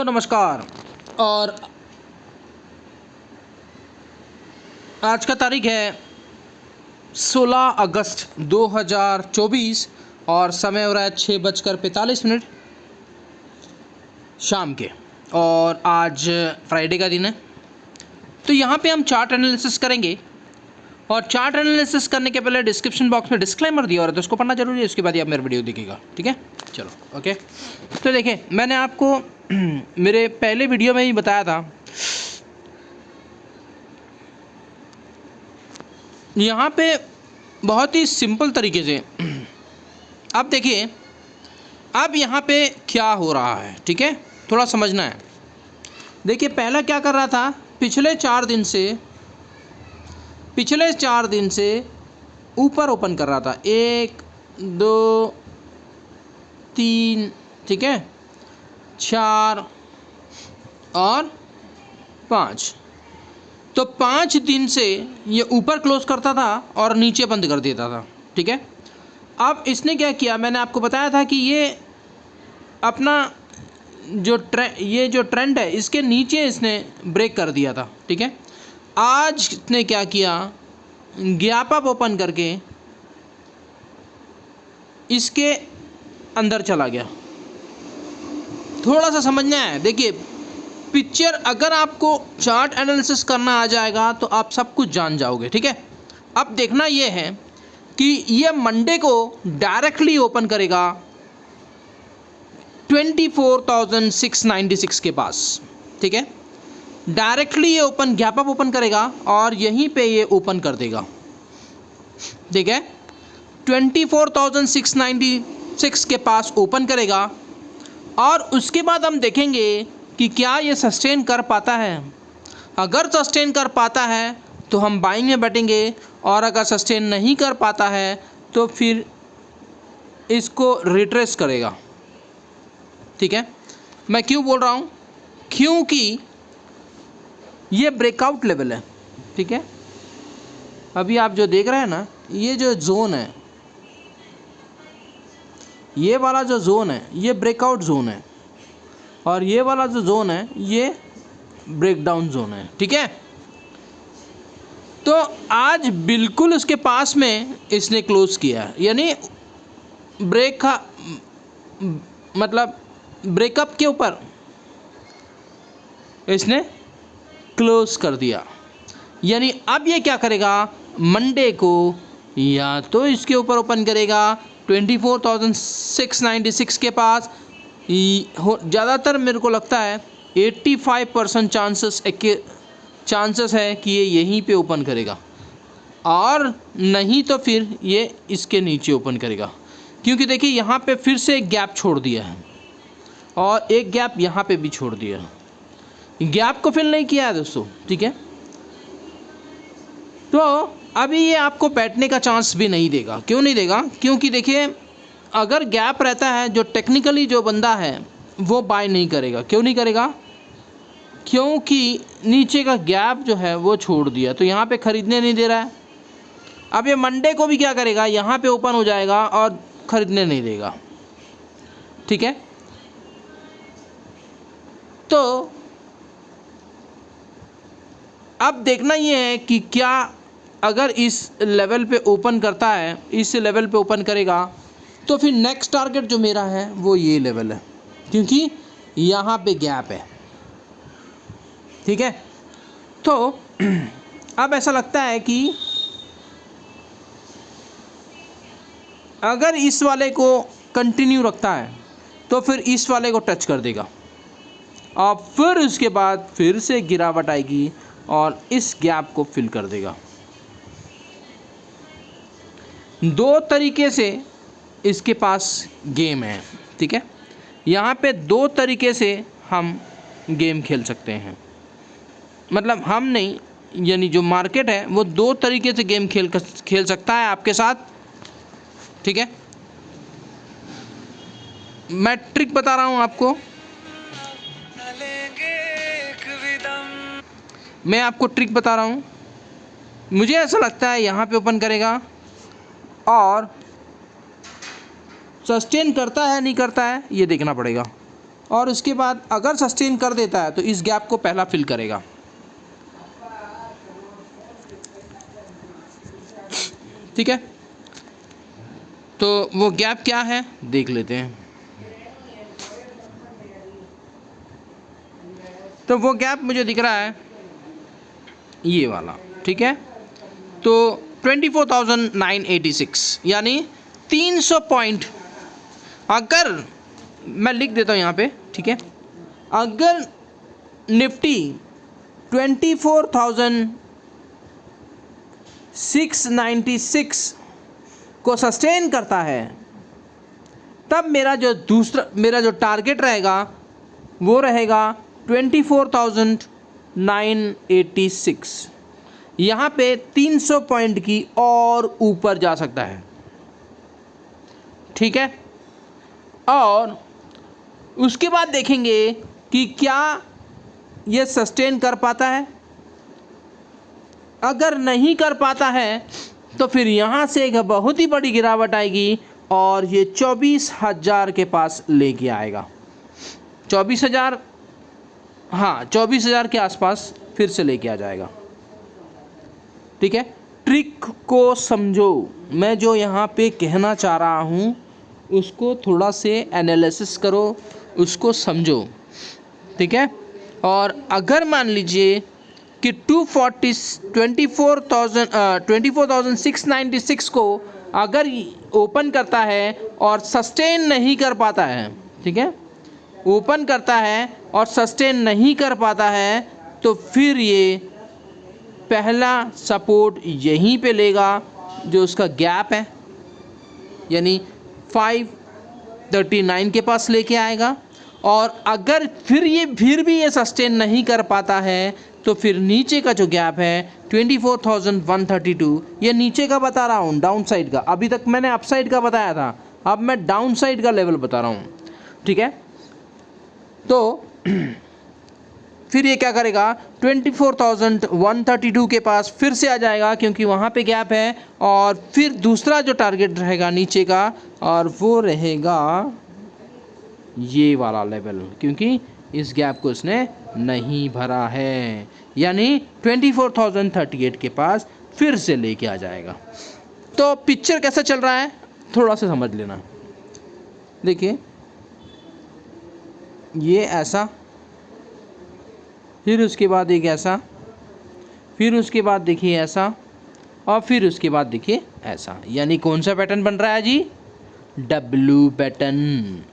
नमस्कार। और आज का तारीख है 16 अगस्त 2024 और समय हो रहा है 6:45 शाम के। और आज फ्राइडे का दिन है, तो यहाँ पे हम चार्ट एनालिसिस करेंगे। और चार्ट एनालिसिस करने के पहले डिस्क्रिप्शन बॉक्स में डिस्क्लेमर दिया और है, तो उसको पढ़ना जरूरी है। उसके बाद ही आप मेरा वीडियो देखिएगा, ठीक है। चलो ओके। तो देखिए, मैंने आपको मेरे पहले वीडियो में ही बताया था, यहाँ पे बहुत ही सिंपल तरीके से अब देखिए, अब यहाँ पे क्या हो रहा है, ठीक है, थोड़ा समझना है। देखिए, पहला क्या कर रहा था, पिछले 4 दिन से ऊपर ओपन कर रहा था, 1 2 3, ठीक है, 4 और 5। तो 5 दिन से ये ऊपर क्लोज करता था और नीचे बंद कर देता था, ठीक है। अब इसने क्या किया, मैंने आपको बताया था कि ये अपना जो ट्रेंड है, इसके नीचे इसने ब्रेक कर दिया था, ठीक है। आज इसने क्या किया, गैप अप ओपन करके इसके अंदर चला गया। थोड़ा सा समझना है। देखिए, पिक्चर अगर आपको चार्ट एनालिसिस करना आ जाएगा तो आप सब कुछ जान जाओगे, ठीक है। अब देखना ये है कि ये मंडे को डायरेक्टली ओपन करेगा 24,696 के पास, ठीक है। डायरेक्टली ये ओपन गैप अप ओपन करेगा और यहीं पे ये ओपन कर देगा, ठीक है। 24,696 के पास ओपन करेगा और उसके बाद हम देखेंगे कि क्या ये सस्टेन कर पाता है। अगर सस्टेन कर पाता है तो हम बाइंग में बैठेंगे, और अगर सस्टेन नहीं कर पाता है तो फिर इसको रिट्रेस करेगा, ठीक है। मैं क्यों बोल रहा हूँ, क्योंकि ये ब्रेकआउट लेवल है, ठीक है। अभी आप जो देख रहे हैं ना, ये जो जोन है, ये वाला जो जोन है, ये ब्रेकआउट जोन है, और ये वाला जो जोन है, ये ब्रेकडाउन जोन है, ठीक है। तो आज बिल्कुल उसके पास में इसने क्लोज किया है, यानी मतलब ब्रेकअप के ऊपर इसने क्लोज कर दिया। यानी अब ये क्या करेगा, मंडे को या तो इसके ऊपर ओपन करेगा 24,696 के पास। ज़्यादातर मेरे को लगता है 85% चांसेस है कि ये यहीं पे ओपन करेगा, और नहीं तो फिर ये इसके नीचे ओपन करेगा। क्योंकि देखिए, यहाँ पे फिर से एक गैप छोड़ दिया है और एक गैप यहाँ पे भी छोड़ दिया है। गैप को फिल नहीं किया है दोस्तों, ठीक है। तो अभी ये आपको बैठने का चांस भी नहीं देगा। क्यों नहीं देगा, क्योंकि देखिए, अगर गैप रहता है, जो टेक्निकली जो बंदा है वो बाय नहीं करेगा। क्यों नहीं करेगा, क्योंकि नीचे का गैप जो है वो छोड़ दिया, तो यहाँ पे ख़रीदने नहीं दे रहा है। अब ये मंडे को भी क्या करेगा, यहाँ पे ओपन हो जाएगा और ख़रीदने नहीं देगा, ठीक है। तो अब देखना ये है कि क्या अगर इस लेवल पे ओपन करता है, इस लेवल पे ओपन करेगा, तो फिर नेक्स्ट टारगेट जो मेरा है वो ये लेवल है, क्योंकि यहाँ पे गैप है, ठीक है। तो अब ऐसा लगता है कि अगर इस वाले को कंटिन्यू रखता है तो फिर इस वाले को टच कर देगा, और फिर उसके बाद फिर से गिरावट आएगी और इस गैप को फिल कर देगा। 2 तरीके से इसके पास गेम है, ठीक है। यहाँ पे 2 तरीके से हम गेम खेल सकते हैं, मतलब हम नहीं, यानी जो मार्केट है वो 2 तरीके से गेम खेल सकता है आपके साथ, ठीक है। मैं ट्रिक बता रहा हूँ आपको, मैं आपको ट्रिक बता रहा हूँ। मुझे ऐसा लगता है यहाँ पे ओपन करेगा और सस्टेन करता है नहीं करता है ये देखना पड़ेगा, और उसके बाद अगर सस्टेन कर देता है तो इस गैप को पहला फिल करेगा। ठीक है, तो वो गैप क्या है देख लेते हैं। तो वो गैप मुझे दिख रहा है ये वाला। ठीक है, तो 24,986 यानी 300 पॉइंट। अगर मैं लिख देता हूँ यहाँ पे, ठीक है, अगर निफ्टी 24,696 को सस्टेन करता है तब मेरा जो टारगेट रहेगा वो रहेगा 24,986। यहाँ पे 300 पॉइंट की और ऊपर जा सकता है। ठीक है, और उसके बाद देखेंगे कि क्या ये सस्टेन कर पाता है। अगर नहीं कर पाता है तो फिर यहाँ से एक बहुत ही बड़ी गिरावट आएगी और ये 24,000 के पास लेके आएगा। 24,000, हाँ 24,000 के आसपास फिर से लेके आ जाएगा। ठीक है, ट्रिक को समझो, मैं जो यहाँ पे कहना चाह रहा हूँ उसको थोड़ा से एनालिसिस करो, उसको समझो। ठीक है, और अगर मान लीजिए कि 24,696 को अगर ओपन करता है और सस्टेन नहीं कर पाता है, ठीक है, ओपन करता है और सस्टेन नहीं कर पाता है तो फिर ये पहला सपोर्ट यहीं पे लेगा जो उसका गैप है, यानी 539 के पास लेके आएगा। और अगर फिर भी ये सस्टेन नहीं कर पाता है तो फिर नीचे का जो गैप है 24,132, ये नीचे का बता रहा हूँ, डाउन साइड का। अभी तक मैंने अप साइड का बताया था, अब मैं डाउन साइड का लेवल बता रहा हूँ। ठीक है, तो फिर ये क्या करेगा 24,132 के पास फिर से आ जाएगा क्योंकि वहाँ पे गैप है। और फिर दूसरा जो टारगेट रहेगा नीचे का, और वो रहेगा ये वाला लेवल, क्योंकि इस गैप को इसने नहीं भरा है, यानी 24,038 के पास फिर से लेके आ जाएगा। तो पिक्चर कैसा चल रहा है थोड़ा सा समझ लेना। देखिए ये ऐसा, फिर उसके बाद एक ऐसा, फिर उसके बाद देखिए ऐसा, और फिर उसके बाद देखिए ऐसा, यानी कौन सा पैटर्न बन रहा है जी, डब्लू पैटर्न।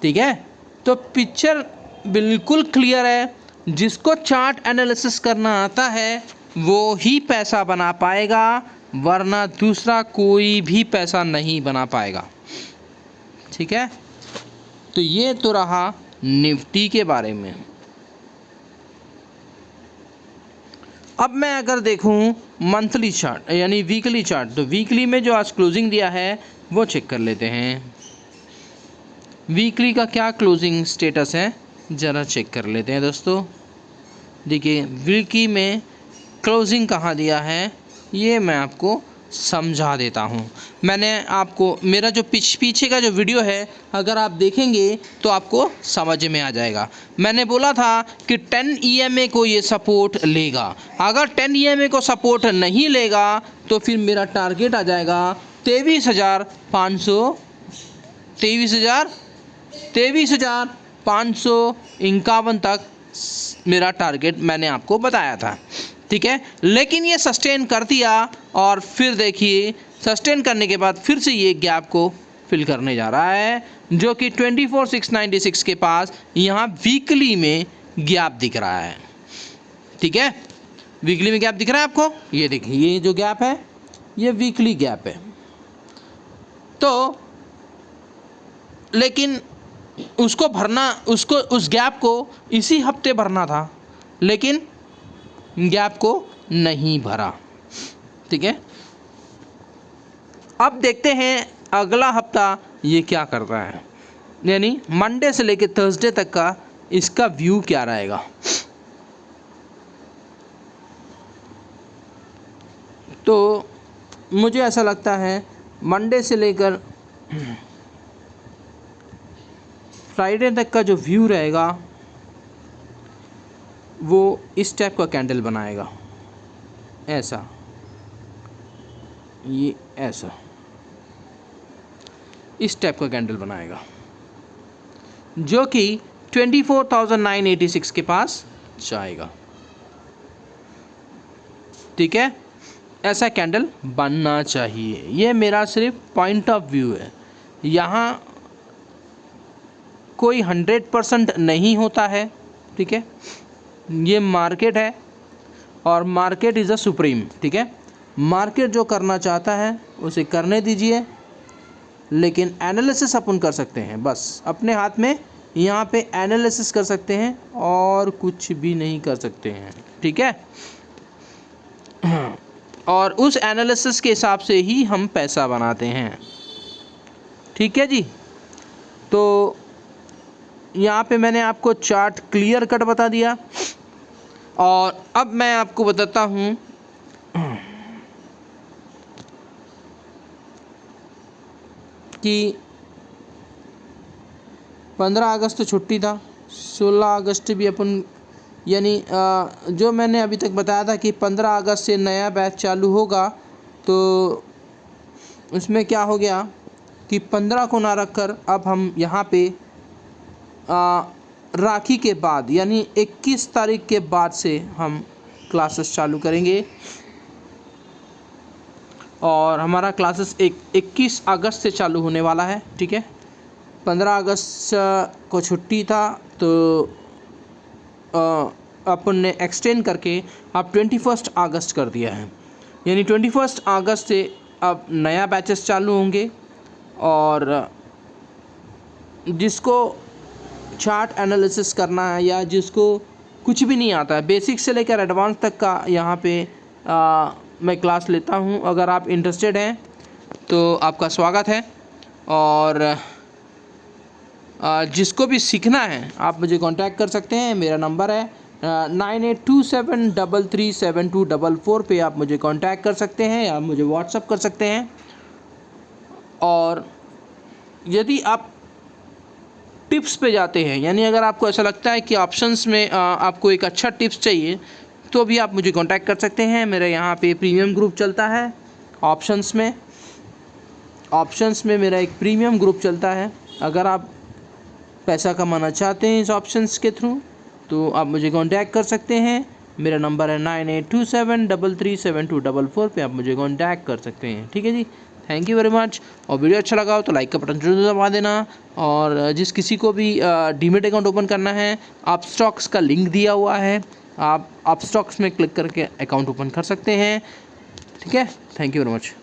ठीक है, तो पिक्चर बिल्कुल क्लियर है। जिसको चार्ट एनालिसिस करना आता है वो ही पैसा बना पाएगा, वरना दूसरा कोई भी पैसा नहीं बना पाएगा। ठीक है, तो ये तो रहा निफ्टी के बारे में। अब मैं अगर देखूं मंथली चार्ट यानी वीकली चार्ट, तो वीकली में जो आज क्लोजिंग दिया है वो चेक कर लेते हैं। वीकली का क्या क्लोजिंग स्टेटस है ज़रा चेक कर लेते हैं दोस्तों। देखिए वीकली में क्लोजिंग कहाँ दिया है ये मैं आपको समझा देता हूँ। मैंने आपको मेरा जो पीछे का जो वीडियो है अगर आप देखेंगे तो आपको समझ में आ जाएगा। मैंने बोला था कि 10 EMA को ये सपोर्ट लेगा। अगर 10 EMA को सपोर्ट नहीं लेगा तो फिर मेरा टारगेट आ जाएगा 23,551 तक मेरा टारगेट मैंने आपको बताया था। ठीक है, लेकिन ये सस्टेन कर दिया और फिर देखिए सस्टेन करने के बाद फिर से ये गैप को फिल करने जा रहा है जो कि 24,696 के पास यहाँ वीकली में गैप दिख रहा है। ठीक है, वीकली में गैप दिख रहा है आपको, ये देखिए ये जो गैप है ये वीकली गैप है। तो लेकिन उसको भरना, उसको उस गैप को इसी हफ्ते भरना था लेकिन गैप को नहीं भरा। ठीक है, अब देखते हैं अगला हफ्ता ये क्या करता है, यानी मंडे से लेकर थर्सडे तक का इसका व्यू क्या रहेगा। तो मुझे ऐसा लगता है मंडे से लेकर फ्राइडे तक का जो व्यू रहेगा वो इस टाइप का कैंडल बनाएगा, ऐसा, ये ऐसा इस टाइप का कैंडल बनाएगा जो कि 24,986 के पास जाएगा। ठीक है, ऐसा कैंडल बनना चाहिए। ये मेरा सिर्फ पॉइंट ऑफ व्यू है। यहाँ कोई 100% नहीं होता है। ठीक है, ये मार्केट है और मार्केट इज़ अ सुप्रीम। ठीक है, मार्केट जो करना चाहता है उसे करने दीजिए, लेकिन एनालिसिस अपन कर सकते हैं, बस अपने हाथ में यहाँ पे एनालिसिस कर सकते हैं और कुछ भी नहीं कर सकते हैं। ठीक है, और उस एनालिसिस के हिसाब से ही हम पैसा बनाते हैं। ठीक है जी, तो यहाँ पे मैंने आपको चार्ट क्लियर कट बता दिया और अब मैं आपको बताता हूँ कि 15 अगस्त तो छुट्टी था, 16 अगस्त भी अपन, यानी जो मैंने अभी तक बताया था कि 15 अगस्त से नया बैच चालू होगा, तो उसमें क्या हो गया कि 15 को ना रखकर अब हम यहाँ पे राखी के बाद यानी 21 तारीख के बाद से हम क्लासेस चालू करेंगे और हमारा क्लासेस 21 अगस्त से चालू होने वाला है। ठीक है, 15 अगस्त को छुट्टी था तो अपन ने एक्सटेंड करके अब 21 अगस्त कर दिया है, यानी 21 अगस्त से अब नया बैचेस चालू होंगे और जिसको चार्ट एनालिसिस करना है या जिसको कुछ भी नहीं आता है, बेसिक से लेकर एडवांस तक का यहाँ पे मैं क्लास लेता हूँ। अगर आप इंटरेस्टेड हैं तो आपका स्वागत है और जिसको भी सीखना है आप मुझे कांटेक्ट कर सकते हैं। मेरा नंबर है 9827337244 पे आप मुझे कांटेक्ट कर सकते हैं या मुझे व्हाट्सअप कर सकते हैं। और यदि आप टिप्स पे जाते हैं, यानी अगर आपको ऐसा लगता है कि ऑप्शंस में आपको एक अच्छा टिप्स चाहिए तो भी आप मुझे कांटेक्ट कर सकते हैं। मेरे यहाँ पे प्रीमियम ग्रुप चलता है ऑप्शंस में मेरा एक प्रीमियम ग्रुप चलता है। अगर आप पैसा कमाना चाहते हैं इस ऑप्शंस के थ्रू तो आप मुझे कांटेक्ट कर सकते हैं। मेरा नंबर है 9827337244 पे आप मुझे कांटेक्ट कर सकते हैं। ठीक है जी, थैंक यू वेरी मच। और वीडियो अच्छा लगा हो तो लाइक का बटन जरूर दबा देना। और जिस किसी को भी डीमेट अकाउंट ओपन करना है, अपस्टॉक्स का लिंक दिया हुआ है, आप अपस्टॉक्स में क्लिक करके अकाउंट ओपन कर सकते हैं। ठीक है, थैंक यू वेरी मच।